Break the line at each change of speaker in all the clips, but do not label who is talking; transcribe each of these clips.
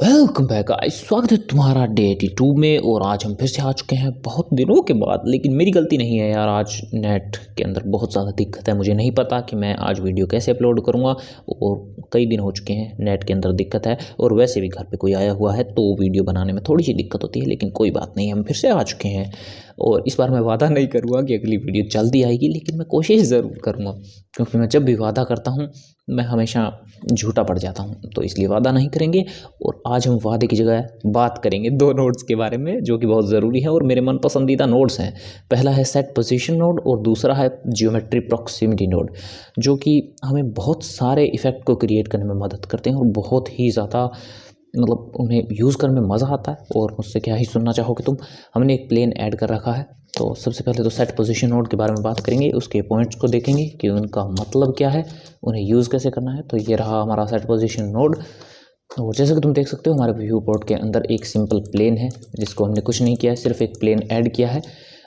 Welcome back guys, स्वागत है तुम्हारा डे 82 में। और आज हम फिर से आ चुके हैं बहुत दिनों के बाद। लेकिन मेरी गलती नहीं है यार, आज नेट के अंदर बहुत ज़्यादा दिक्कत है। मुझे नहीं पता कि मैं आज वीडियो कैसे अपलोड करूँगा और कई दिन हो चुके हैं नेट के अंदर दिक्कत है। और वैसे भी घर पे कोई आया हुआ है तो वीडियो बनाने में थोड़ी सी दिक्कत होती है, लेकिन कोई बात नहीं, हम फिर से आ चुके हैं। और इस बार मैं वादा नहीं करूँगा कि अगली वीडियो जल्दी आएगी, लेकिन मैं कोशिश ज़रूर करूँगा, क्योंकि मैं जब भी वादा करता हूँ मैं हमेशा झूठा पड़ जाता हूँ, तो इसलिए वादा नहीं करेंगे। और आज हम वादे की जगह बात करेंगे दो नोड्स के बारे में, जो कि बहुत ज़रूरी है और मेरे मन पसंदीदा नोड्स हैं। पहला है सेट पोजीशन नोड और दूसरा है जियोमेट्री प्रॉक्सिमिटी नोड, जो कि हमें बहुत सारे इफ़ेक्ट को क्रिएट करने में मदद करते हैं और बहुत ही ज़्यादा उन्हें यूज़ करने में मज़ा आता है। और मुझसे क्या ही सुनना चाहोगे तुम। हमने एक प्लेन ऐड कर रखा है, तो सबसे पहले तो सेट पोजीशन नोड के बारे में बात करेंगे, उसके पॉइंट्स को देखेंगे कि उनका मतलब क्या है, उन्हें यूज़ कैसे करना है। तो ये रहा हमारा सेट पोजीशन नोड। और जैसे कि तुम देख सकते हो, हमारे व्यू पोर्ट के अंदर एक सिंपल प्लेन है जिसको हमने कुछ नहीं किया है, सिर्फ एक प्लेन ऐड किया है।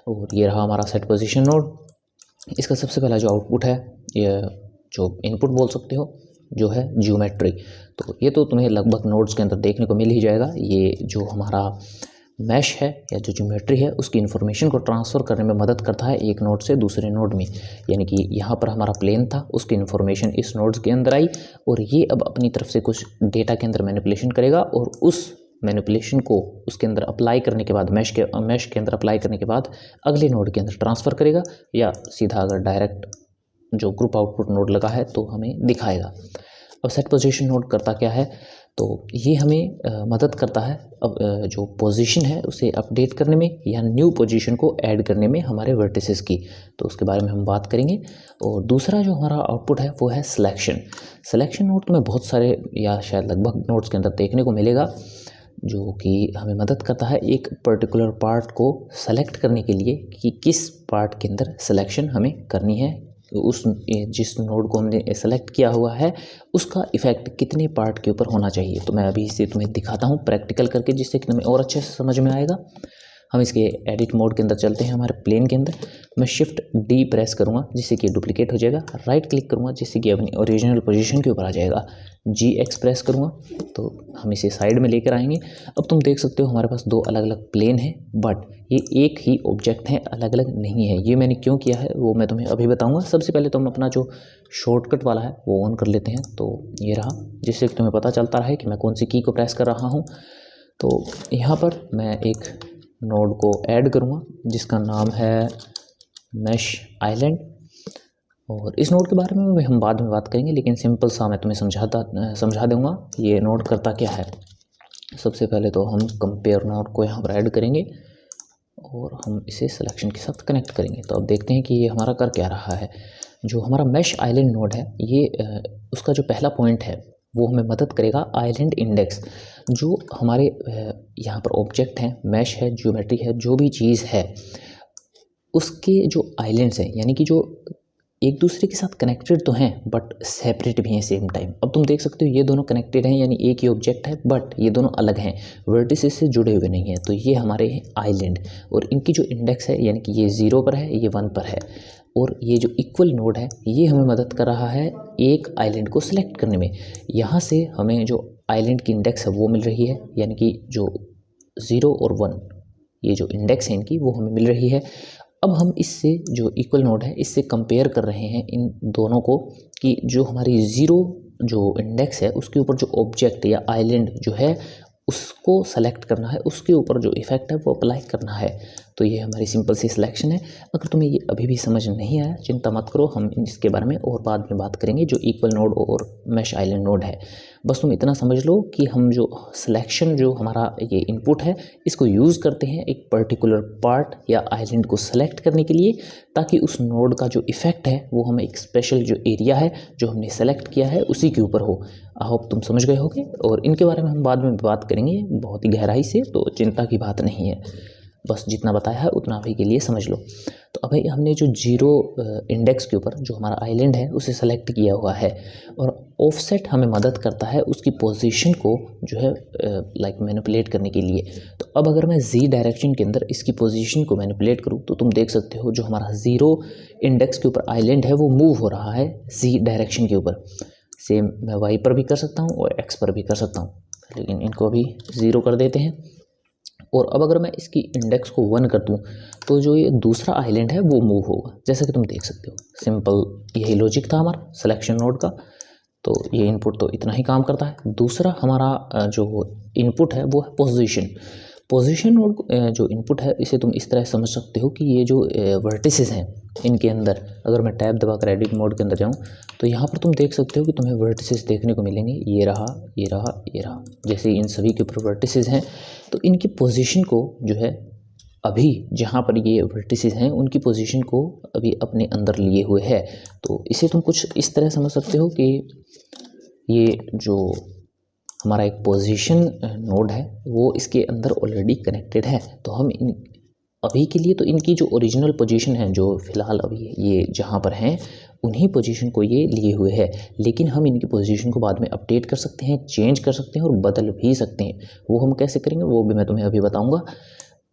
और ये रहा हमारा सेट पोजीशन नोड। इसका सबसे पहला जो आउटपुट है, ये जो इनपुट बोल सकते हो, जो है जियोमेट्री। तो ये तो तुम्हें लगभग नोड्स के अंदर देखने को मिल ही जाएगा। ये जो हमारा मैश है या जो ज्योमेट्री है, उसकी इन्फॉर्मेशन को ट्रांसफ़र करने में मदद करता है एक नोड से दूसरे नोड में। यानी कि यहाँ पर हमारा प्लेन था, उसकी इन्फॉर्मेशन इस नोड्स के अंदर आई और ये अब अपनी तरफ से कुछ डेटा के अंदर मैनिपुलेशन करेगा और उस मैनिपुलेशन को उसके अंदर अप्लाई करने के बाद, मैश के अंदर अप्लाई करने के बाद अगले नोड के अंदर ट्रांसफ़र करेगा, या सीधा अगर डायरेक्ट जो ग्रुप आउटपुट नोड लगा है तो हमें दिखाएगा। अब सेट पोजीशन नोड करता क्या है, तो ये हमें मदद करता है अब जो पोजीशन है उसे अपडेट करने में या न्यू पोजीशन को ऐड करने में हमारे वर्टिसेस की। तो उसके बारे में हम बात करेंगे। और दूसरा जो हमारा आउटपुट है वो है सिलेक्शन। सिलेक्शन नोड में बहुत सारे या शायद लगभग नोड्स के अंदर देखने को मिलेगा, जो कि हमें मदद करता है एक पर्टिकुलर पार्ट को सेलेक्ट करने के लिए कि किस पार्ट के अंदर सिलेक्शन हमें करनी है। उस जिस नोड को हमने सेलेक्ट किया हुआ है उसका इफ़ेक्ट कितने पार्ट के ऊपर होना चाहिए। तो मैं अभी इसे तुम्हें दिखाता हूँ प्रैक्टिकल करके, जिससे कि तुम्हें और अच्छे से समझ में आएगा। हम इसके एडिट मोड के अंदर चलते हैं, हमारे प्लेन के अंदर। मैं शिफ्ट डी प्रेस करूँगा जिससे कि डुप्लीकेट हो जाएगा, राइट क्लिक करूँगा जिससे कि अपनी ओरिजिनल पोजीशन के ऊपर आ जाएगा, जी एक्स प्रेस करूँगा तो हम इसे साइड में लेकर आएंगे। अब तुम देख सकते हो हमारे पास दो अलग अलग प्लेन हैं, बट ये एक ही ऑब्जेक्ट हैं, अलग अलग नहीं है। ये मैंने क्यों किया है वो मैं तुम्हें अभी बताऊँगा। सबसे पहले तो हम अपना जो शॉर्टकट वाला है वो ऑन कर लेते हैं। तो ये रहा, जिससे तुम्हें पता चलता रहे कि मैं कौन सी की को प्रेस कर रहा हूँ। तो यहाँ पर मैं एक नोड को ऐड करूँगा जिसका नाम है मैश आइलैंड। और इस नोड के बारे में हम बाद में बात करेंगे, लेकिन सिंपल सा मैं तुम्हें समझा दूँगा ये नोड करता क्या है। सबसे पहले तो हम कंपेयर नोड को यहाँ पर ऐड करेंगे और हम इसे सिलेक्शन के साथ कनेक्ट करेंगे। तो अब देखते हैं कि ये हमारा कर क्या रहा है। जो हमारा मैश आइलैंड नोड है, ये उसका जो पहला पॉइंट है वो हमें मदद करेगा आइलैंड इंडेक्स। जो हमारे यहाँ पर ऑब्जेक्ट हैं, मैश है, ज्योमेट्री है, जो भी चीज़ है उसके जो आइलैंड्स हैं, यानी कि जो एक दूसरे के साथ कनेक्टेड तो हैं बट सेपरेट भी हैं सेम टाइम। अब तुम देख सकते हो ये दोनों कनेक्टेड हैं, यानी एक ही ऑब्जेक्ट है बट ये दोनों अलग हैं, वर्टिसेस से जुड़े हुए नहीं हैं। तो ये हमारे हैं आइलैंड, और इनकी जो इंडेक्स है, यानी कि ये 0 पर है, ये 1 पर है। और ये जो इक्वल नोड है ये हमें मदद कर रहा है एक आइलैंड को सिलेक्ट करने में। यहाँ से हमें जो आइलैंड की इंडेक्स है वो मिल रही है, यानी कि जो 0 और 1 ये जो इंडेक्स है इनकी वो हमें मिल रही है। अब हम इससे जो इक्वल नोड है इससे कंपेयर कर रहे हैं इन दोनों को, कि जो हमारी 0 जो इंडेक्स है उसके ऊपर जो ऑब्जेक्ट या आइलैंड जो है उसको सेलेक्ट करना है, उसके ऊपर जो इफ़ेक्ट है वो अप्लाई करना है। तो ये हमारी सिंपल सी सिलेक्शन है। अगर तुम्हें ये अभी भी समझ नहीं आया चिंता मत करो, हम इसके बारे में और बाद में बात करेंगे, जो इक्वल नोड और मैश आइलैंड नोड है। बस तुम इतना समझ लो कि हम जो सिलेक्शन, जो हमारा ये इनपुट है, इसको यूज़ करते हैं एक पर्टिकुलर पार्ट या आइलैंड को सेलेक्ट करने के लिए, ताकि उस नोड का जो इफ़ेक्ट है वो हमें एक स्पेशल जो एरिया है जो हमने सेलेक्ट किया है उसी के ऊपर हो। आई होप तुम समझ गए होगे, और इनके बारे में हम बाद में बात करेंगे बहुत ही गहराई से, तो चिंता की बात नहीं है। बस जितना बताया है उतना अभी के लिए समझ लो। तो अभी हमने जो 0 इंडेक्स के ऊपर जो हमारा आइलैंड है उसे सेलेक्ट किया हुआ है, और ऑफसेट हमें मदद करता है उसकी पोजीशन को जो है मैनिपुलेट करने के लिए। तो अब अगर मैं Z डायरेक्शन के अंदर इसकी पोजीशन को मैनिपुलेट करूँ तो तुम देख सकते हो जो हमारा 0 इंडेक्स के ऊपर आइलैंड है वो मूव हो रहा है Z डायरेक्शन के ऊपर। सेम मैं Y पर भी कर सकता हूँ और X पर भी कर सकता हूँ। लेकिन इनको भी 0 कर देते हैं। और अब अगर मैं इसकी इंडेक्स को 1 कर दूँ तो जो ये दूसरा आइलैंड है वो मूव होगा, जैसा कि तुम देख सकते हो। सिंपल यही लॉजिक था हमारा सिलेक्शन नोड का। तो ये इनपुट तो इतना ही काम करता है। दूसरा हमारा जो इनपुट है वो है पोजीशन। पोजीशन नोड जो इनपुट है इसे तुम इस तरह समझ सकते हो कि ये जो वर्टिसेस हैं इनके अंदर, अगर मैं टैब दबाकर एडिट मोड के अंदर जाऊं तो यहाँ पर तुम देख सकते हो कि तुम्हें वर्टिसेस देखने को मिलेंगे। ये रहा, ये रहा, ये रहा। जैसे इन सभी के ऊपर वर्टिसेस हैं तो इनकी पोजीशन को जो है अभी जहाँ पर ये वर्टिसेस हैं उनकी पोजीशन को अभी अपने अंदर लिए हुए है। तो इसे तुम कुछ इस तरह समझ सकते हो कि ये जो हमारा एक पोजीशन नोड है वो इसके अंदर ऑलरेडी कनेक्टेड है। तो हम इन अभी के लिए तो इनकी जो ओरिजिनल पोजीशन है, जो फ़िलहाल अभी ये जहाँ पर हैं उन्हीं पोजीशन को ये लिए हुए है, लेकिन हम इनकी पोजीशन को बाद में अपडेट कर सकते हैं, चेंज कर सकते हैं और बदल भी सकते हैं। वो हम कैसे करेंगे वो भी मैं तुम्हें अभी बताऊँगा।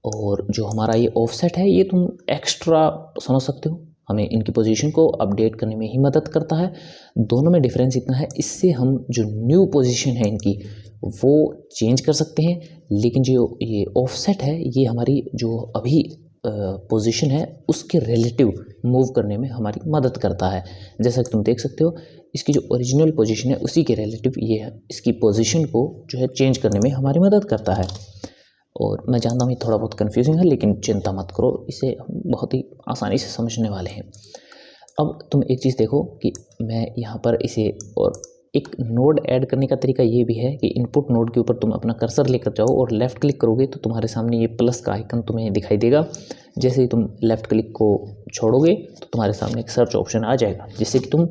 और जो हमारा ये ऑफसेट है ये तुम एक्स्ट्रा समझ सकते हो, हमें इनकी पोजीशन को अपडेट करने में ही मदद करता है। दोनों में डिफरेंस इतना है, इससे हम जो न्यू पोजीशन है इनकी वो चेंज कर सकते हैं, लेकिन जो ये ऑफसेट है ये हमारी जो अभी पोजीशन है उसके रिलेटिव मूव करने में हमारी मदद करता है। जैसा कि तुम देख सकते हो इसकी जो ओरिजिनल पोजीशन है उसी के रिलेटिव ये इसकी पोजीशन को जो है चेंज करने में हमारी मदद करता है। और मैं जानता हूँ ये थोड़ा बहुत कन्फ्यूजिंग है, लेकिन चिंता मत करो, इसे हम बहुत ही आसानी से समझने वाले हैं। अब तुम एक चीज़ देखो कि मैं यहाँ पर इसे और एक नोड ऐड करने का तरीका ये भी है कि इनपुट नोड के ऊपर तुम अपना कर्सर लेकर जाओ और लेफ़्ट क्लिक करोगे तो तुम्हारे सामने ये प्लस का आइकन तुम्हें दिखाई देगा। जैसे ही तुम लेफ़्ट क्लिक को छोड़ोगे तो तुम्हारे सामने एक सर्च ऑप्शन आ जाएगा जिससे कि तुम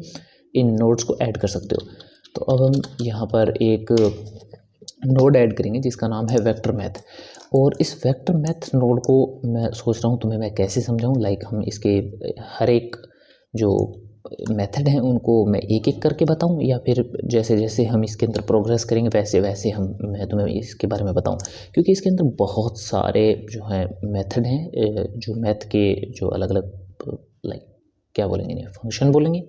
इन नोड्स को ऐड कर सकते हो। तो अब हम यहाँ पर एक नोड ऐड करेंगे जिसका नाम है वेक्टर मैथ। और इस वेक्टर मैथ नोड को मैं सोच रहा हूँ तुम्हें मैं कैसे समझाऊँ। लाइक हम इसके हर एक जो मेथड हैं उनको मैं एक एक करके बताऊं, या फिर जैसे जैसे हम इसके अंदर प्रोग्रेस करेंगे वैसे वैसे मैं तुम्हें इसके बारे में बताऊं, क्योंकि इसके अंदर बहुत सारे जो हैं मेथड हैं, जो मैथ के जो अलग अलग लाइक क्या बोलेंगे इन्हें, फंक्शन बोलेंगे,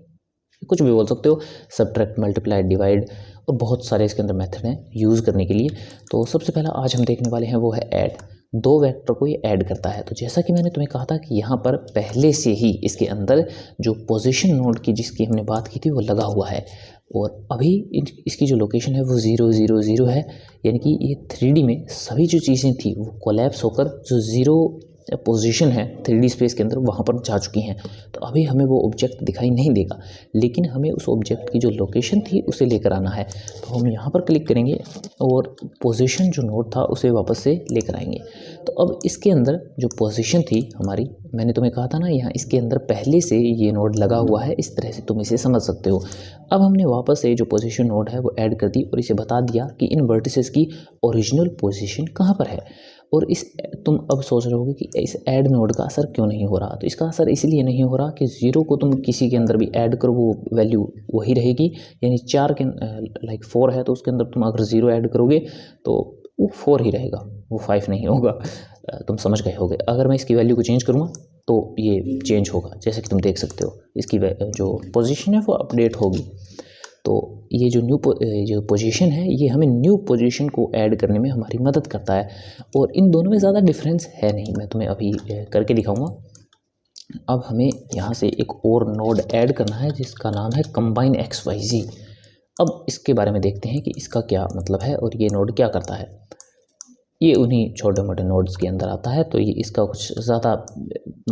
कुछ भी बोल सकते हो, सब्ट्रैक्ट, मल्टीप्लाई, डिवाइड, और बहुत सारे इसके अंदर मेथड हैं यूज़ करने के लिए। तो सबसे पहला आज हम देखने वाले हैं वो है ऐड। दो वेक्टर को ये ऐड करता है। तो जैसा कि मैंने तुम्हें कहा था कि यहाँ पर पहले से ही इसके अंदर जो पोजीशन नोड की जिसकी हमने बात की थी वो लगा हुआ है, और अभी इसकी जो लोकेशन है वो 0 0 0 है, यानी कि ये 3D में सभी जो चीज़ें थी वो कोलैप्स होकर जो 0 पोजीशन है 3D स्पेस के अंदर वहाँ पर जा चुकी हैं। तो अभी हमें वो ऑब्जेक्ट दिखाई नहीं देगा, लेकिन हमें उस ऑब्जेक्ट की जो लोकेशन थी उसे लेकर आना है। तो हम यहाँ पर क्लिक करेंगे और पोजीशन जो नोड था उसे वापस से लेकर आएंगे। तो अब इसके अंदर जो पोजीशन थी हमारी, मैंने तुम्हें कहा था ना यहाँ इसके अंदर पहले से ये नोड लगा हुआ है, इस तरह से तुम इसे समझ सकते हो। अब हमने वापस से जो पोजीशन नोड है वो ऐड कर दी और इसे बता दिया कि इन वर्टिसेस की ओरिजिनल पोजीशन कहाँ पर है। और इस तुम अब सोच रहे होगे कि इस ऐड नोड का असर क्यों नहीं हो रहा। तो इसका असर इसलिए नहीं हो रहा कि 0 को तुम किसी के अंदर भी ऐड करो वो वैल्यू वही रहेगी, यानी 4 के लाइक 4 है तो उसके अंदर तुम अगर 0 ऐड करोगे तो वो 4 ही रहेगा, वो 5 नहीं होगा। तुम समझ गए होगे। अगर मैं इसकी वैल्यू को चेंज करूँगा तो ये चेंज होगा, जैसे कि तुम देख सकते हो इसकी जो पोजीशन है वो अपडेट होगी। तो ये जो पोजीशन है ये हमें न्यू पोजीशन को ऐड करने में हमारी मदद करता है, और इन दोनों में ज़्यादा डिफरेंस है नहीं, मैं तुम्हें अभी करके दिखाऊंगा। अब हमें यहाँ से एक और नोड ऐड करना है जिसका नाम है कंबाइन XYZ। अब इसके बारे में देखते हैं कि इसका क्या मतलब है और ये नोड क्या करता है। ये उन्हीं छोटे मोटे नोड्स के अंदर आता है, तो ये इसका कुछ ज़्यादा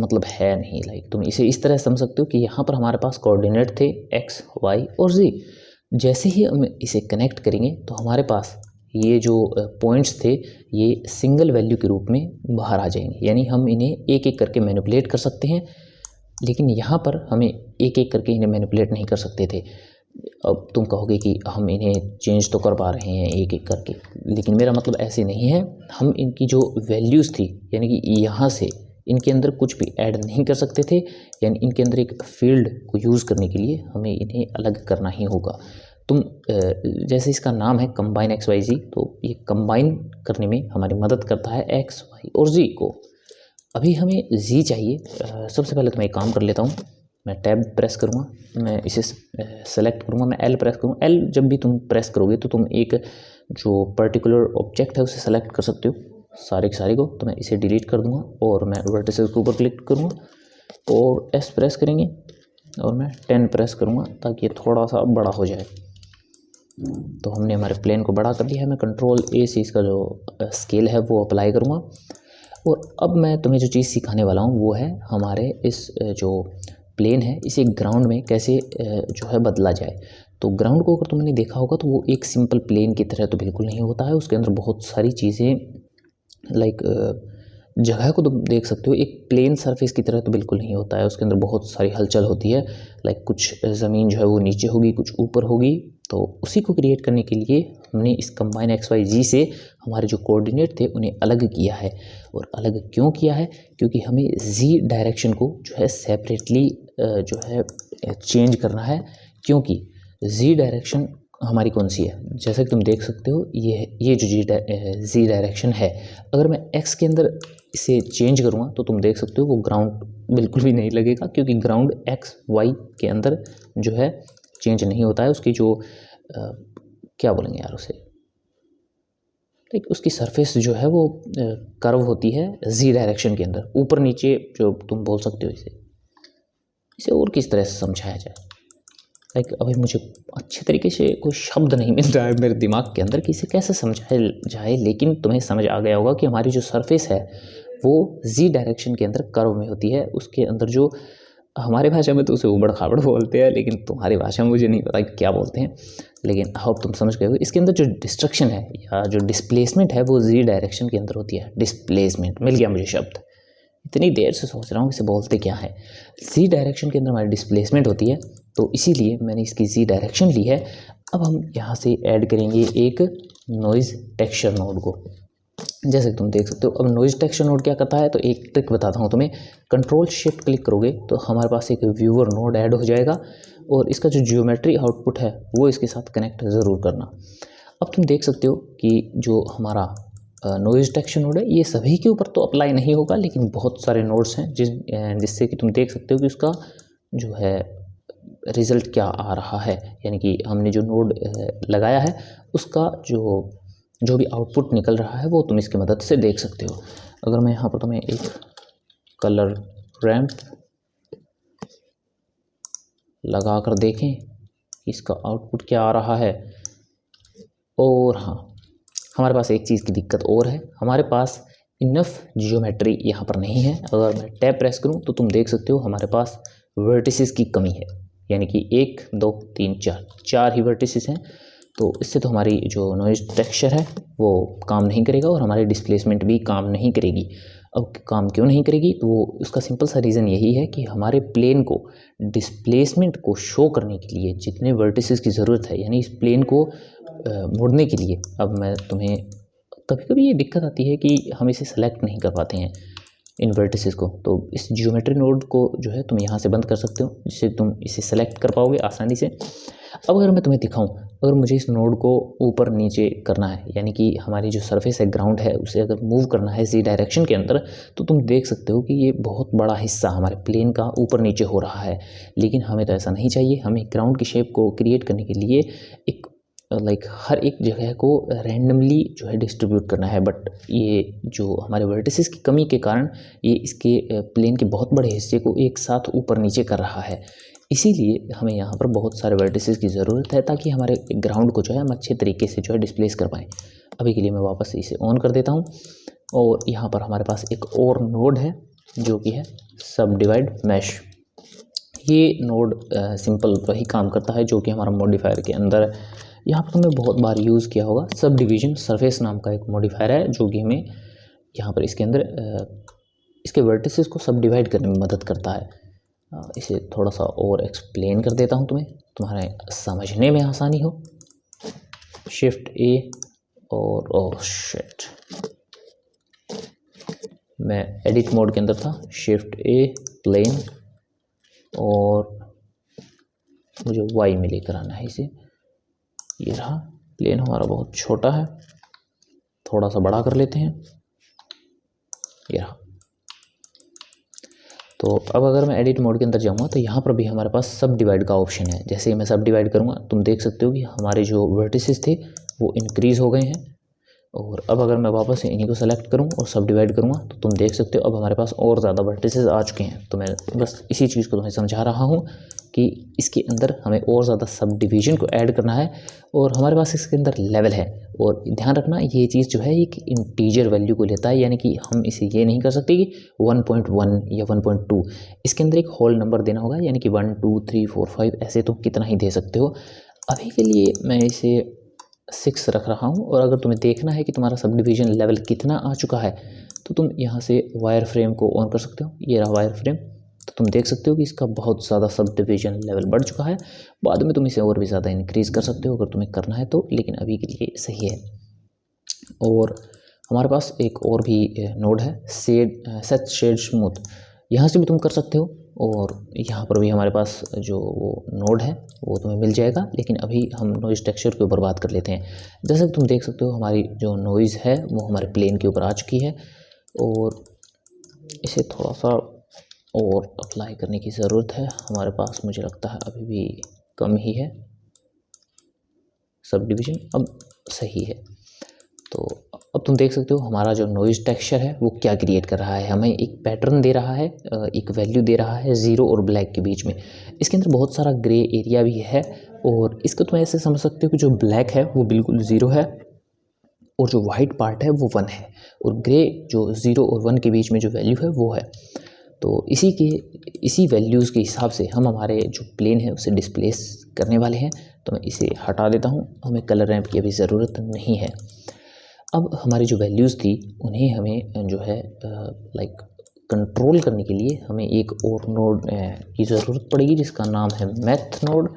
मतलब है नहीं। लाइक तुम इसे इस तरह समझ सकते हो कि यहाँ पर हमारे पास कोऑर्डिनेट थे X, Y और Z। जैसे ही हम इसे कनेक्ट करेंगे तो हमारे पास ये जो पॉइंट्स थे ये सिंगल वैल्यू के रूप में बाहर आ जाएंगे, यानी हम इन्हें एक एक करके मैनिपुलेट कर सकते हैं। लेकिन यहाँ पर हमें एक एक करके इन्हें मैनिपुलेट नहीं कर सकते थे। अब तुम कहोगे कि हम इन्हें चेंज तो कर पा रहे हैं एक एक करके, लेकिन मेरा मतलब ऐसे नहीं है। हम इनकी जो वैल्यूज़ थी यानी कि यहाँ से इनके अंदर कुछ भी ऐड नहीं कर सकते थे, यानी इनके अंदर एक फील्ड को यूज़ करने के लिए हमें इन्हें अलग करना ही होगा। तुम जैसे इसका नाम है कंबाइन XYZ, तो ये कंबाइन करने में हमारी मदद करता है X, Y और Z को। अभी हमें Z चाहिए। सबसे पहले तो मैं एक काम कर लेता हूँ, मैं टैब प्रेस करूँगा, मैं इसे सेलेक्ट करूँगा, मैं एल प्रेस करूँगा। एल जब भी तुम प्रेस करोगे तो तुम एक जो पर्टिकुलर ऑब्जेक्ट है उसे सेलेक्ट कर सकते हो, सारे के सारे को। तो मैं इसे डिलीट कर दूँगा और मैं वर्टिसेस के ऊपर क्लिक करूँगा और एस प्रेस करेंगे और मैं 10 प्रेस करूँगा ताकि ये थोड़ा सा बड़ा हो जाए। तो हमने हमारे प्लेन को बड़ा कर दिया है। मैं कंट्रोल ए से इसका जो स्केल है वो अप्लाई करूँगा। और अब मैं तुम्हें जो चीज़ सिखाने वाला हूँ वो है हमारे इस जो प्लेन है इसे ग्राउंड में कैसे जो है बदला जाए। तो ग्राउंड को अगर तुमने देखा होगा तो वो एक सिंपल प्लेन की तरह तो बिल्कुल नहीं होता है, उसके अंदर बहुत सारी चीज़ें लाइक जगह को तुम देख सकते हो। एक प्लेन सरफेस की तरह तो बिल्कुल नहीं होता है, उसके अंदर बहुत सारी हलचल होती है। लाइक कुछ ज़मीन जो है वो नीचे होगी, कुछ ऊपर होगी। तो उसी को क्रिएट करने के लिए हमने इस कंबाइन XYZ से हमारे जो कोऑर्डिनेट थे उन्हें अलग किया है। और अलग क्यों किया है? क्योंकि हमें Z डायरेक्शन को जो है सेपरेटली जो है चेंज करना है। क्योंकि Z डायरेक्शन हमारी कौन सी है, जैसा कि तुम देख सकते हो ये जो Z डायरेक्शन है, अगर मैं X के अंदर इसे चेंज करूँगा तो तुम देख सकते हो वो ग्राउंड बिल्कुल भी नहीं लगेगा, क्योंकि ग्राउंड XY के अंदर जो है चेंज नहीं होता है। उसकी जो क्या बोलेंगे यार उसे, लाइक उसकी सरफेस जो है वो कर्व होती है Z डायरेक्शन के अंदर, ऊपर नीचे जो तुम बोल सकते हो। इसे और किस तरह से समझाया जाए, लाइक अभी मुझे अच्छे तरीके से कोई शब्द नहीं मिल रहा है मेरे दिमाग के अंदर कि इसे कैसे समझाया जाए। लेकिन तुम्हें समझ आ गया होगा कि हमारी जो सरफेस है वो Z डायरेक्शन के अंदर कर्व में होती है। उसके अंदर जो हमारे भाषा में तो उसे उबड़ खाबड़ बोलते हैं, लेकिन तुम्हारी भाषा में मुझे नहीं पता क्या बोलते हैं, लेकिन होप तुम समझ गए हो। इसके अंदर जो डिस्ट्रक्शन है या जो डिस्प्लेसमेंट है वो Z डायरेक्शन के अंदर होती है। डिस्प्लेसमेंट मिल गया मुझे शब्द, इतनी देर से सोच रहा हूँ इसे बोलते क्या है। Z डायरेक्शन के अंदर हमारी डिस्प्लेसमेंट होती है, तो इसीलिए मैंने इसकी Z डायरेक्शन ली है। अब हम यहाँ से ऐड करेंगे एक नॉइज़ टेक्सचर नोड को, जैसे कि तुम देख सकते हो। अब नॉइज़ टेक्सचर नोड क्या करता है, तो एक ट्रिक बताता हूँ तुम्हें। कंट्रोल शिफ्ट क्लिक करोगे तो हमारे पास एक व्यूअर नोड ऐड हो जाएगा और इसका जो जियोमेट्री आउटपुट है वो इसके साथ कनेक्ट ज़रूर करना। अब तुम देख सकते हो कि जो हमारा नॉइज़ टेक्सचर नोड है ये सभी के ऊपर तो अप्लाई नहीं होगा, लेकिन बहुत सारे नोड्स हैं जिससे कि तुम देख सकते हो कि उसका जो है रिज़ल्ट क्या आ रहा है। यानी कि हमने जो नोड लगाया है उसका जो भी आउटपुट निकल रहा है वो तुम इसकी मदद से देख सकते हो। अगर मैं यहाँ पर तुम्हें एक कलर रैंप लगा कर देखें इसका आउटपुट क्या आ रहा है। और हाँ, हमारे पास एक चीज़ की दिक्कत और है, हमारे पास इनफ जियोमेट्री यहाँ पर नहीं है। अगर मैं टैब प्रेस करूँ तो तुम देख सकते हो हमारे पास वर्टिसेस की कमी है, यानी कि 1 2 3 4 ही वर्टिसेस हैं। तो इससे तो हमारी जो नॉइज़ टेक्सचर है वो काम नहीं करेगा और हमारी डिस्प्लेसमेंट भी काम नहीं करेगी। अब काम क्यों नहीं करेगी, तो वो उसका सिंपल सा रीज़न यही है कि हमारे प्लेन को डिस्प्लेसमेंट को शो करने के लिए जितने वर्टिसेस की ज़रूरत है, यानी इस प्लेन को मोड़ने के लिए, अब मैं तुम्हें कभी कभी ये दिक्कत आती है कि हम इसे सेलेक्ट नहीं कर पाते हैं इन वर्टिसेस को। तो इस जियोमेट्री नोड को जो है तुम यहाँ से बंद कर सकते हो, जिससे तुम इसे सेलेक्ट कर पाओगे आसानी से। अब अगर मैं तुम्हें दिखाऊं, अगर मुझे इस नोड को ऊपर नीचे करना है, यानी कि हमारी जो सरफेस है ग्राउंड है उसे अगर मूव करना है Z डायरेक्शन के अंदर, तो तुम देख सकते हो कि ये बहुत बड़ा हिस्सा हमारे प्लेन का ऊपर नीचे हो रहा है। लेकिन हमें तो ऐसा नहीं चाहिए, हमें ग्राउंड की शेप को क्रिएट करने के लिए एक हर एक जगह को रैंडमली जो है डिस्ट्रीब्यूट करना है। बट ये जो हमारे वर्टिसेस की कमी के कारण ये इसके प्लेन के बहुत बड़े हिस्से को एक साथ ऊपर नीचे कर रहा है। इसीलिए हमें यहाँ पर बहुत सारे वर्टिसेस की ज़रूरत है ताकि हमारे ग्राउंड को जो है हम अच्छे तरीके से जो है डिस्प्लेस कर पाएँ। अभी के लिए मैं वापस इसे ऑन कर देता हूँ और यहाँ पर हमारे पास एक और नोड है जो कि है सब डिवाइड मैश। ये नोड सिंपल वही काम करता है जो कि हमारा मॉडिफायर के अंदर यहाँ पर तुमने बहुत बार यूज़ किया होगा। सब डिवीजन सरफेस नाम का एक मॉडिफायर है जो कि हमें यहाँ पर इसके अंदर इसके वर्टिसेस को सब डिवाइड करने में मदद करता है। इसे थोड़ा सा और एक्सप्लेन कर देता हूँ तुम्हारे समझने में आसानी हो। शिफ्ट ए और ओह शिट, मैं एडिट मोड के अंदर था। शिफ्ट ए प्लेन और मुझे वाई में लेकर आना है इसे। ये रहा प्लेन हमारा, बहुत छोटा है, थोड़ा सा बड़ा कर लेते हैं। ये रहा। तो अब अगर मैं एडिट मोड के अंदर जाऊँगा तो यहाँ पर भी हमारे पास सब डिवाइड का ऑप्शन है। जैसे ही मैं सब डिवाइड करूँगा तुम देख सकते हो कि हमारे जो वर्टिसेस थे वो इंक्रीज़ हो गए हैं। और अब अगर मैं वापस से इन्हीं को सेलेक्ट करूँ और सब डिवाइड करूँगा तो तुम देख सकते हो अब हमारे पास और ज़्यादा वर्टिसेस आ चुके हैं। तो मैं बस इसी चीज़ को तुम्हें समझा रहा हूँ कि इसके अंदर हमें और ज़्यादा सब डिवीज़न को ऐड करना है और हमारे पास इसके अंदर लेवल है। और ध्यान रखना ये चीज़ जो है एक इंटीजर वैल्यू को लेता है, यानी कि हम इसे ये नहीं कर सकते कि 1.1 या 1.2, इसके अंदर एक होल नंबर देना होगा, यानी कि 1 2 3 4 5 ऐसे तुम कितना ही दे सकते हो। अभी के लिए मैं इसे 6 रख रहा हूँ। और अगर तुम्हें देखना है कि तुम्हारा सब डिवीज़न लेवल कितना आ चुका है तो तुम यहाँ से वायर फ्रेम को ऑन कर सकते हो। ये रहा वायर फ्रेम, तो तुम देख सकते हो कि इसका बहुत ज़्यादा सब डिवीज़न लेवल बढ़ चुका है। बाद में तुम इसे और भी ज़्यादा इंक्रीज़ कर सकते हो अगर तुम्हें करना है तो, लेकिन अभी के लिए सही है। और हमारे पास एक और भी नोड है सेट शेड स्मूथ, यहाँ से भी तुम कर सकते हो। और यहाँ पर भी हमारे पास जो वो नोड है वो तुम्हें मिल जाएगा, लेकिन अभी हम नॉइज़ टेक्सचर के ऊपर बात कर लेते हैं। जैसे कि तुम देख सकते हो हमारी जो नॉइज़ है वो हमारे प्लेन के ऊपर आ चुकी है और इसे थोड़ा सा और अप्लाई करने की ज़रूरत है। हमारे पास मुझे लगता है अभी भी कम ही है सब डिवीज़न, अब सही है। तो अब तुम देख सकते हो हमारा जो नॉइज़ टेक्सचर है वो क्या क्रिएट कर रहा है, हमें एक पैटर्न दे रहा है, एक वैल्यू दे रहा है ज़ीरो और ब्लैक के बीच में। इसके अंदर बहुत सारा ग्रे एरिया भी है और इसको तुम ऐसे समझ सकते हो कि जो ब्लैक है वो बिल्कुल ज़ीरो है और जो वाइट पार्ट है वो 1 है और ग्रे जो 0 और 1 के बीच में जो वैल्यू है वो है। तो इसी वैल्यूज़ के हिसाब से हम हमारे जो प्लेन है उसे डिस्प्लेस करने वाले हैं। तो मैं इसे हटा देता हूँ, हमें कलर रैंप की अभी ज़रूरत नहीं है। अब हमारी जो वैल्यूज़ थी उन्हें हमें जो है लाइक कंट्रोल करने के लिए हमें एक और नोड की ज़रूरत पड़ेगी जिसका नाम है मैथ नोड,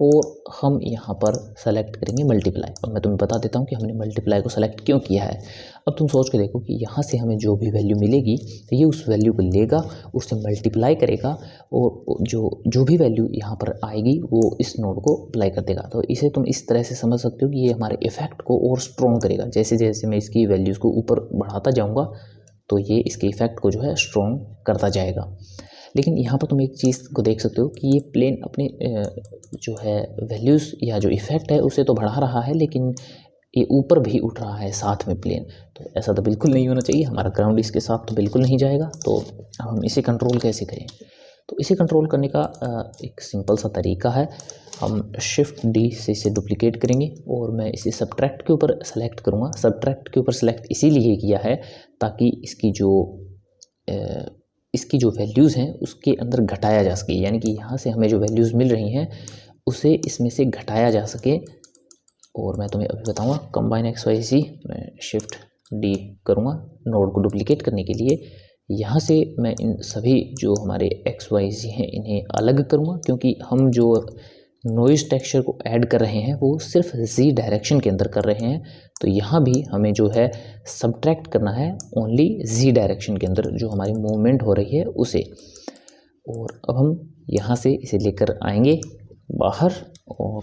और हम यहाँ पर सेलेक्ट करेंगे मल्टीप्लाई। अब मैं तुम्हें बता देता हूँ कि हमने मल्टीप्लाई को सेलेक्ट क्यों किया है। अब तुम सोच के देखो कि यहाँ से हमें जो भी वैल्यू मिलेगी तो ये उस वैल्यू को लेगा, उससे मल्टीप्लाई करेगा और जो भी वैल्यू यहाँ पर आएगी वो इस नोड को अप्लाई कर देगा। तो इसे तुम इस तरह से समझ सकते हो कि ये हमारे इफ़ेक्ट को और स्ट्रॉन्ग करेगा। जैसे जैसे मैं इसकी वैल्यूज़ को ऊपर बढ़ाता जाऊँगा तो ये इसके इफ़ेक्ट को जो है स्ट्रॉन्ग करता जाएगा। लेकिन यहाँ पर तुम एक चीज़ को देख सकते हो कि ये प्लेन अपने जो है वैल्यूज़ या जो इफ़ेक्ट है उसे तो बढ़ा रहा है, लेकिन ये ऊपर भी उठ रहा है साथ में प्लेन। तो ऐसा तो बिल्कुल नहीं होना चाहिए, हमारा ग्राउंड इसके साथ तो बिल्कुल नहीं जाएगा। तो अब हम इसे कंट्रोल कैसे करें? तो इसे कंट्रोल करने का एक सिंपल सा तरीका है। हम शिफ्ट डी से इसे डुप्लीकेट करेंगे और मैं इसे सब्ट्रैक्ट के ऊपर सेलेक्ट करूँगा। सब्ट्रैक्ट के ऊपर सेलेक्ट इसीलिए किया है ताकि इसकी जो वैल्यूज़ हैं उसके अंदर घटाया जा सके, यानी कि यहाँ से हमें जो वैल्यूज़ मिल रही हैं उसे इसमें से घटाया जा सके। और मैं तुम्हें अभी बताऊँगा कंबाइन एक्स वाई ज़ी, मैं शिफ्ट डी करूँगा नोड को डुप्लीकेट करने के लिए। यहाँ से मैं इन सभी जो हमारे एक्स वाई ज़ी हैं इन्हें अलग करूँगा, क्योंकि हम जो नॉइज़ टेक्सचर को ऐड कर रहे हैं वो सिर्फ जी डायरेक्शन के अंदर कर रहे हैं। तो यहाँ भी हमें जो है सब्ट्रैक्ट करना है ओनली जी डायरेक्शन के अंदर जो हमारी मूवमेंट हो रही है उसे। और अब हम यहाँ से इसे लेकर आएंगे बाहर और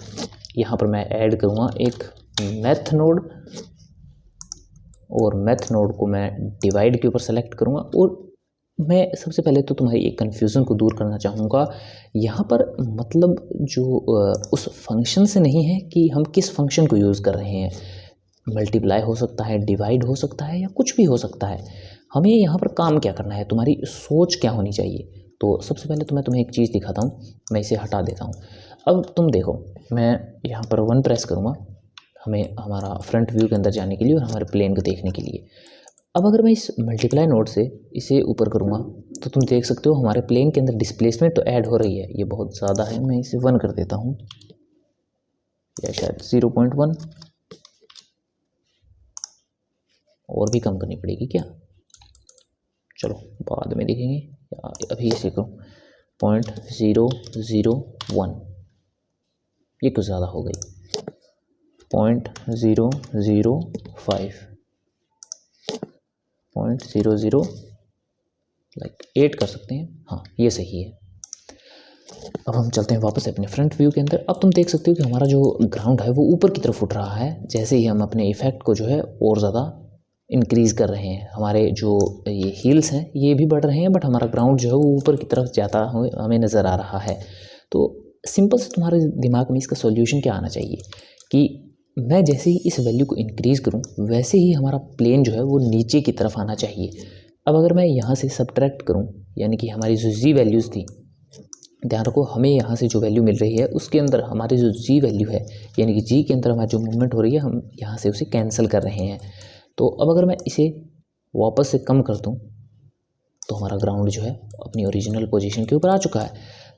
यहाँ पर मैं ऐड करूँगा एक मैथ नोड, और मैथ नोड को मैं डिवाइड के ऊपर सेलेक्ट करूँगा। और मैं सबसे पहले तो तुम्हारी एक कन्फ्यूज़न को दूर करना चाहूँगा। यहाँ पर मतलब जो उस फंक्शन से नहीं है कि हम किस फंक्शन को यूज़ कर रहे हैं। मल्टीप्लाई हो सकता है, डिवाइड हो सकता है, या कुछ भी हो सकता है। हमें यहाँ पर काम क्या करना है, तुम्हारी सोच क्या होनी चाहिए। तो सबसे पहले तो मैं तुम्हें एक चीज़ दिखाता हूँ, मैं इसे हटा देता हूँ। अब तुम देखो मैं यहाँ पर 1 प्रेस करूँगा हमें हमारा फ्रंट व्यू के अंदर जाने के लिए और हमारे प्लेन को देखने के लिए। अब अगर मैं इस मल्टीप्लाई नोड से इसे ऊपर करूँगा तो तुम देख सकते हो हमारे प्लेन के अंदर डिस्प्लेसमेंट तो ऐड हो रही है। ये बहुत ज़्यादा है, मैं इसे 1 कर देता हूँ या शायद 0.1, और भी कम करनी पड़ेगी क्या, चलो बाद में देखेंगे, या अभी इसे करूँ 0.001, ये कुछ ज़्यादा हो गई, 0.005, 0.00 लाइक 8 कर सकते हैं। हाँ ये सही है। अब हम चलते हैं वापस अपने फ्रंट व्यू के अंदर। अब तुम देख सकते हो कि हमारा जो ग्राउंड है वो ऊपर की तरफ उठ रहा है जैसे ही हम अपने इफ़ेक्ट को जो है और ज़्यादा इंक्रीज़ कर रहे हैं, हमारे जो ये हील्स हैं ये भी बढ़ रहे हैं, बट हमारा ग्राउंड जो है वो ऊपर की तरफ जाता हुए हमें नज़र आ रहा है। तो सिंपल से तुम्हारे दिमाग में इसका सॉल्यूशन क्या आना चाहिए कि मैं जैसे ही इस वैल्यू को इंक्रीज़ करूं वैसे ही हमारा प्लेन जो है वो नीचे की तरफ आना चाहिए। अब अगर मैं यहाँ से सब्ट्रैक्ट करूं, यानी कि हमारी जो जी वैल्यूज़ थी, ध्यान रखो हमें यहाँ से जो वैल्यू मिल रही है उसके अंदर हमारी जो जी वैल्यू है, यानी कि जी के अंदर हमारी जो मूवमेंट हो रही है, हम यहाँ से उसे कैंसिल कर रहे हैं। तो अब अगर मैं इसे वापस से कम कर दूँ तो हमारा ग्राउंड जो है अपनी ओरिजिनल पोजीशन के ऊपर आ चुका है।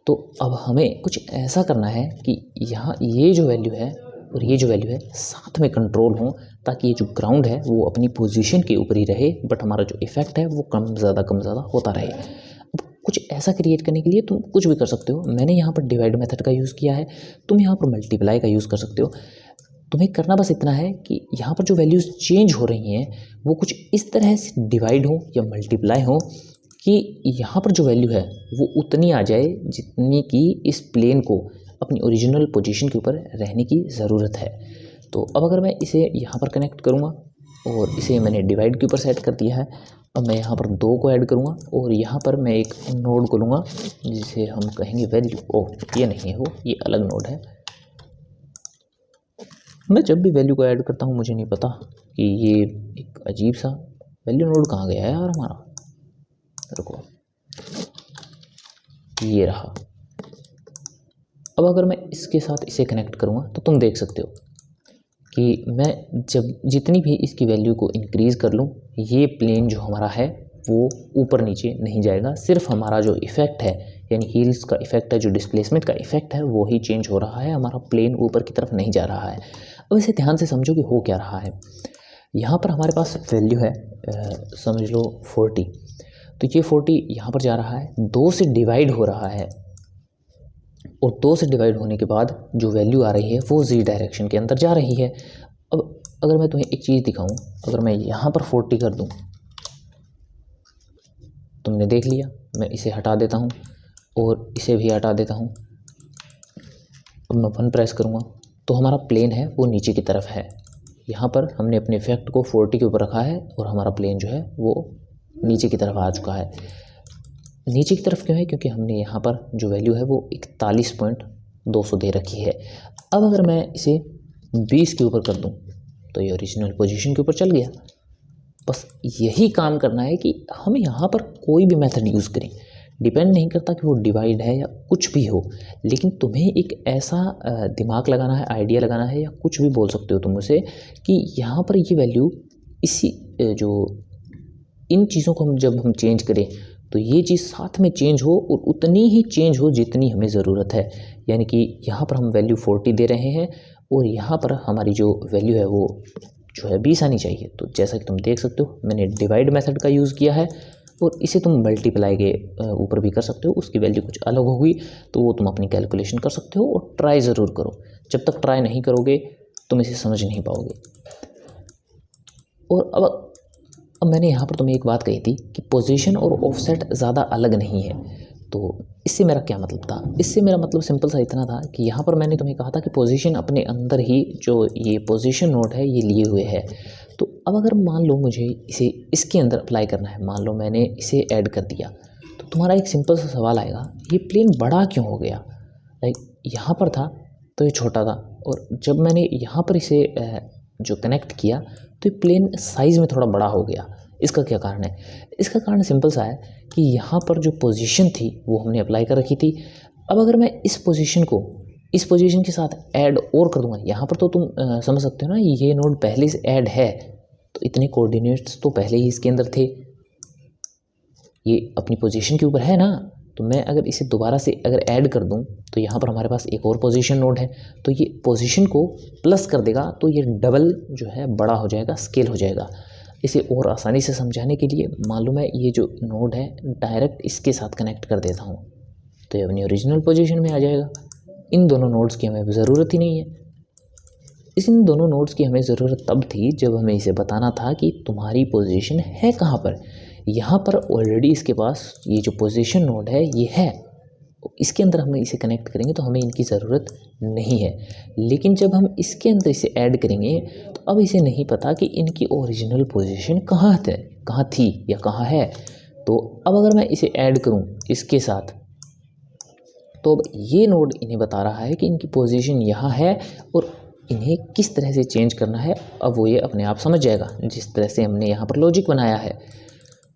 तो अब हमें कुछ ऐसा करना है कि यहाँ ये जो वैल्यू है और ये जो वैल्यू है साथ में कंट्रोल हो, ताकि ये जो ग्राउंड है वो अपनी पोजीशन के ऊपर ही रहे, बट हमारा जो इफेक्ट है वो कम ज़्यादा होता रहे। अब कुछ ऐसा क्रिएट करने के लिए तुम कुछ भी कर सकते हो। मैंने यहाँ पर डिवाइड मेथड का यूज़ किया है, तुम यहाँ पर मल्टीप्लाई का यूज़ कर सकते हो। तुम्हें करना बस इतना है कि यहाँ पर जो वैल्यूज़ चेंज हो रही हैं वो कुछ इस तरह से डिवाइड हो या मल्टीप्लाई हो कि यहाँ पर जो वैल्यू है वो उतनी आ जाए जितनी कि इस प्लेन को अपनी ओरिजिनल पोजीशन के ऊपर रहने की ज़रूरत है। तो अब अगर मैं इसे यहाँ पर कनेक्ट करूँगा और इसे मैंने डिवाइड के ऊपर सेट कर दिया है, अब मैं यहाँ पर 2 को ऐड करूँगा और यहाँ पर मैं एक नोड को लूँगा जिसे हम कहेंगे वैल्यू। ओह, ये नहीं है, वो ये अलग नोड है। मैं जब भी वैल्यू को ऐड करता हूँ मुझे नहीं पता कि ये एक अजीब सा वैल्यू नोड कहाँ गया है यार हमारा। रुको, ये रहा। अब अगर मैं इसके साथ इसे कनेक्ट करूँगा तो तुम देख सकते हो कि मैं जब जितनी भी इसकी वैल्यू को इंक्रीज़ कर लूँ, ये प्लेन जो हमारा है वो ऊपर नीचे नहीं जाएगा। सिर्फ हमारा जो इफ़ेक्ट है, यानी हील्स का इफ़ेक्ट है, जो डिस्प्लेसमेंट का इफ़ेक्ट है वो ही चेंज हो रहा है, हमारा प्लेन ऊपर की तरफ नहीं जा रहा है। अब इसे ध्यान से समझो कि हो क्या रहा है। यहाँ पर हमारे पास वैल्यू है समझ लो 40, तो ये 40 यहाँ पर जा रहा है, 2 से डिवाइड हो रहा है और 2 से डिवाइड होने के बाद जो वैल्यू आ रही है वो जी डायरेक्शन के अंदर जा रही है। अब अगर मैं तुम्हें एक चीज़ दिखाऊं, अगर मैं यहाँ पर 40 कर दूं, तुमने देख लिया, मैं इसे हटा देता हूँ और इसे भी हटा देता हूँ। अब मैं 1 प्रेस करूँगा तो हमारा प्लेन है वो नीचे की तरफ है। यहाँ पर हमने अपने इफेक्ट को 40 के ऊपर रखा है और हमारा प्लेन जो है वो नीचे की तरफ आ चुका है। नीचे की तरफ क्यों है? क्योंकि हमने यहाँ पर जो वैल्यू है वो 41.200 दे रखी है। अब अगर मैं इसे 20 के ऊपर कर दूँ तो ये ओरिजिनल पोजीशन के ऊपर चल गया। बस यही काम करना है कि हम यहाँ पर कोई भी मेथड यूज़ करें, डिपेंड नहीं करता कि वो डिवाइड है या कुछ भी हो, लेकिन तुम्हें एक ऐसा दिमाग लगाना है, आइडिया लगाना है, या कुछ भी बोल सकते हो तुम उसे, कि यहाँ पर ये वैल्यू इसी जो इन चीज़ों को जब हम चेंज करें तो ये चीज़ साथ में चेंज हो और उतनी ही चेंज हो जितनी हमें ज़रूरत है। यानी कि यहाँ पर हम वैल्यू 40 दे रहे हैं और यहाँ पर हमारी जो वैल्यू है वो जो है 20 आनी चाहिए। तो जैसा कि तुम देख सकते हो मैंने डिवाइड मेथड का यूज़ किया है और इसे तुम मल्टीप्लाई के ऊपर भी कर सकते हो। उसकी वैल्यू कुछ अलग होगी तो वो तुम अपनी कैलकुलेशन कर सकते हो और ट्राई ज़रूर करो। जब तक ट्राई नहीं करोगे तुम इसे समझ नहीं पाओगे। और अब मैंने यहाँ पर तुम्हें एक बात कही थी कि पोजीशन और ऑफसेट ज़्यादा अलग नहीं है। तो इससे मेरा क्या मतलब था? इससे मेरा मतलब सिंपल सा इतना था कि यहाँ पर मैंने तुम्हें कहा था कि पोजीशन अपने अंदर ही जो ये पोजीशन नोड है ये लिए हुए है। तो अब अगर मान लो मुझे इसे इसके अंदर अप्लाई करना है, मान लो मैंने इसे ऐड कर दिया, तो तुम्हारा एक सिंपल सा सवाल आएगा, ये प्लेन बड़ा क्यों हो गया? लाइक यहाँ पर था तो ये छोटा था और जब मैंने यहाँ पर इसे जो कनेक्ट किया तो ये प्लेन साइज़ में थोड़ा बड़ा हो गया। इसका क्या कारण है? इसका कारण सिंपल सा है कि यहाँ पर जो पोजीशन थी वो हमने अप्लाई कर रखी थी। अब अगर मैं इस पोजीशन को इस पोजीशन के साथ ऐड और कर दूंगा, यहाँ पर तो तुम समझ सकते हो ना, ये नोड पहले से ऐड है तो इतने कोऑर्डिनेट्स तो पहले ही इसके अंदर थे, ये अपनी पोजीशन के ऊपर है ना। तो मैं अगर इसे दोबारा से अगर ऐड कर दूं तो यहाँ पर हमारे पास एक और पोजीशन नोड है, तो ये पोजीशन को प्लस कर देगा तो ये डबल जो है बड़ा हो जाएगा, स्केल हो जाएगा। इसे और आसानी से समझाने के लिए मान लो मैं ये जो नोड है डायरेक्ट इसके साथ कनेक्ट कर देता हूँ तो ये अपनी ओरिजिनल पोजीशन में आ जाएगा। इन दोनों नोड्स की हमें ज़रूरत ही नहीं है। इन दोनों नोड्स की हमें ज़रूरत तब थी जब हमें इसे बताना था कि तुम्हारी पोजीशन है कहाँ पर। यहाँ पर ऑलरेडी इसके पास ये जो पोजीशन नोड है ये है इसके अंदर हम इसे कनेक्ट करेंगे तो हमें इनकी ज़रूरत नहीं है। लेकिन जब हम इसके अंदर इसे ऐड करेंगे तो अब इसे नहीं पता कि इनकी ओरिजिनल पोजीशन कहाँ थी या कहाँ है। तो अब अगर मैं इसे ऐड करूँ इसके साथ, तो अब ये नोड इन्हें बता रहा है कि इनकी पोजीशन यहाँ है और इन्हें किस तरह से चेंज करना है। अब वो ये अपने आप समझ जाएगा जिस तरह से हमने यहाँ पर लॉजिक बनाया है।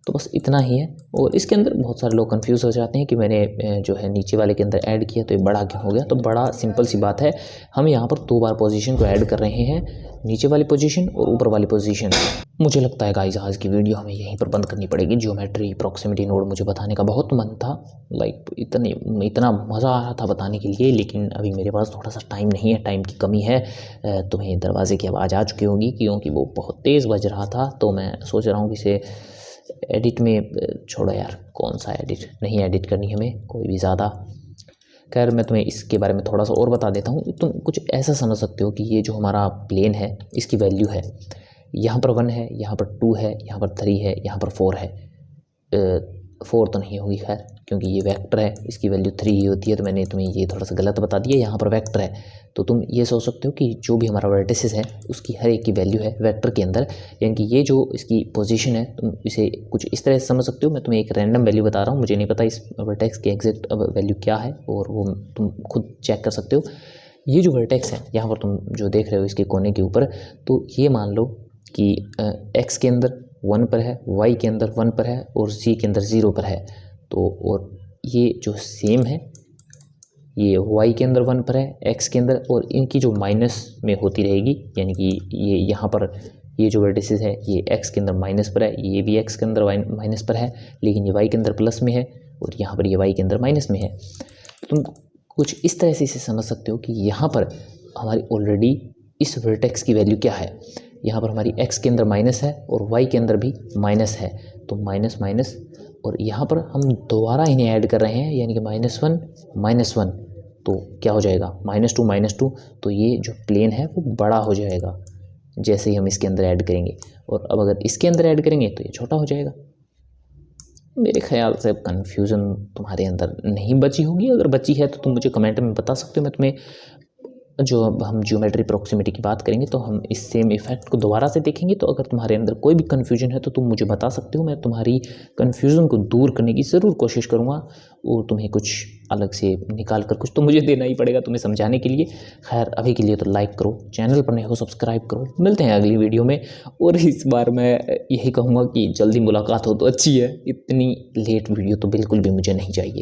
तो बस इतना ही है। और इसके अंदर बहुत सारे लोग कंफ्यूज हो जाते हैं कि मैंने जो है नीचे वाले के अंदर ऐड किया तो ये बड़ा क्यों हो गया। तो बड़ा सिंपल सी बात है, हम यहाँ पर 2 बार पोजीशन को ऐड कर रहे हैं, नीचे वाली पोजीशन और ऊपर वाली पोजीशन। मुझे लगता है गाइस आज की वीडियो हमें यहीं पर बंद करनी पड़ेगी। ज्योमेट्री प्रॉक्सिमिटी नोड मुझे बताने का बहुत मन था, लाइक इतना मज़ा आ रहा था बताने के लिए, लेकिन अभी मेरे पास थोड़ा सा टाइम नहीं है, टाइम की कमी है। तुम्हें दरवाजे की आवाज़ आ चुकी होगी क्योंकि वो बहुत तेज़ बज रहा था। तो मैं सोच रहा हूँ कि इसे एडिट में छोड़ो यार, कौन सा एडिट, नहीं एडिट करनी हमें कोई भी ज़्यादा। खैर मैं तुम्हें इसके बारे में थोड़ा सा और बता देता हूँ। तुम कुछ ऐसा समझ सकते हो कि ये जो हमारा प्लेन है इसकी वैल्यू है, यहाँ पर 1 है, यहाँ पर 2 है, यहाँ पर 3 है, यहाँ पर 4 है। 4 तो नहीं होगी खैर, क्योंकि ये वेक्टर है, इसकी वैल्यू 3 ही होती है। तो मैंने तुम्हें ये थोड़ा सा गलत बता दिया, यहाँ पर वेक्टर है। तो तुम ये सोच सकते हो कि जो भी हमारा वर्टिसेस है उसकी हर एक की वैल्यू है वेक्टर के अंदर, यानी कि ये जो इसकी पोजीशन है तुम इसे कुछ इस तरह से समझ सकते हो। मैं तुम्हें एक रैंडम वैल्यू बता रहा हूँ, मुझे नहीं पता इस वर्टेक्स की एग्जैक्ट वैल्यू क्या है, और वो तुम खुद चेक कर सकते हो। ये जो वर्टेक्स है यहाँ पर तुम जो देख रहे हो इसके कोने के ऊपर, तो ये मान लो कि एक्स के अंदर 1 पर है, वाई के अंदर 1 पर है और जी के अंदर 0 पर है। तो और ये जो सेम है, ये वाई के अंदर 1 पर है, एक्स के अंदर, और इनकी जो माइनस में होती रहेगी, यानी कि ये यहाँ पर ये जो वर्टिसेस है ये एक्स के अंदर माइनस पर है, ये भी एक्स के अंदर माइनस पर है, लेकिन ये वाई के अंदर प्लस में है, और यहाँ पर ये वाई के अंदर माइनस में है। तुम कुछ इस तरह से इसे समझ सकते हो कि यहाँ पर हमारी ऑलरेडी इस वर्टेक्स की वैल्यू क्या है। यहाँ पर हमारी एक्स के अंदर माइनस है और वाई के अंदर भी माइनस है, तो माइनस माइनस, और यहाँ पर हम दोबारा इन्हें ऐड कर रहे हैं, यानी कि -1 तो क्या हो जाएगा -2 तो ये जो प्लेन है वो बड़ा हो जाएगा जैसे ही हम इसके अंदर ऐड करेंगे। और अब अगर इसके अंदर ऐड करेंगे तो ये छोटा हो जाएगा। मेरे ख्याल से अब कन्फ्यूज़न तुम्हारे अंदर नहीं बची होगी, अगर बची है तो तुम मुझे कमेंट में बता सकते हो। मैं तुम्हें जो हम ज्योमेट्री प्रॉक्सिमिटी की बात करेंगे तो हम इस सेम इफेक्ट को दोबारा से देखेंगे। तो अगर तुम्हारे अंदर कोई भी कन्फ्यूजन है तो तुम मुझे बता सकते हो, मैं तुम्हारी कन्फ्यूज़न को दूर करने की ज़रूर कोशिश करूँगा, और तुम्हें कुछ अलग से निकाल कर कुछ तो मुझे देना ही पड़ेगा तुम्हें समझाने के लिए। खैर अभी के लिए तो लाइक करो, चैनल पर नए हो सब्सक्राइब करो। मिलते हैं अगली वीडियो में, और इस बार मैं यही कहूँगा कि जल्दी मुलाकात हो तो अच्छी है, इतनी लेट वीडियो तो बिल्कुल भी मुझे नहीं चाहिए।